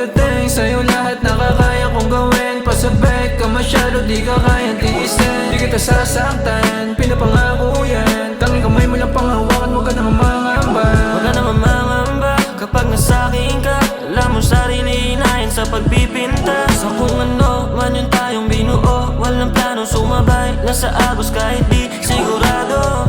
pagdating sa'yo lahat nakakaya kong gawin. Pasabay ka masyado, di ka kayang tiisin. Di kita sasaktan, pinapangako yan. Tanging kamay mo lang panghawakan, huwag ka nang mangamba. Huwag ka nang mangamba kapag nasakin ka. Alam mo sarili inahin sa pagpipinta. Sa kung ano man yung tayong binuo, walang plano sumabay lang sa agos kahit di sigurado.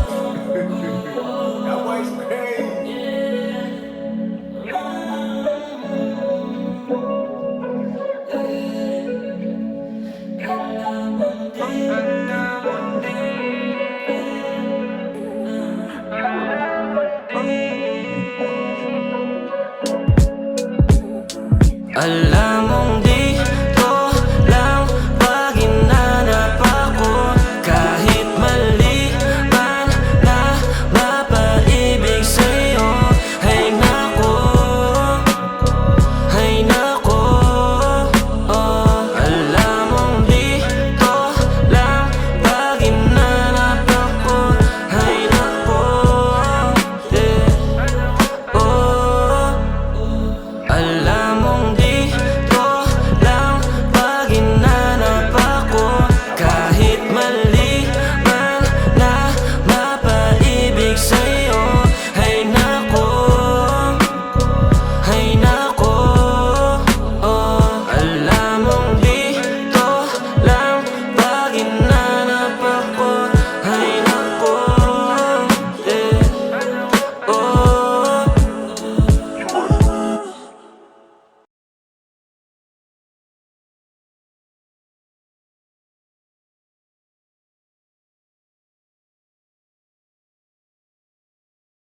Hey.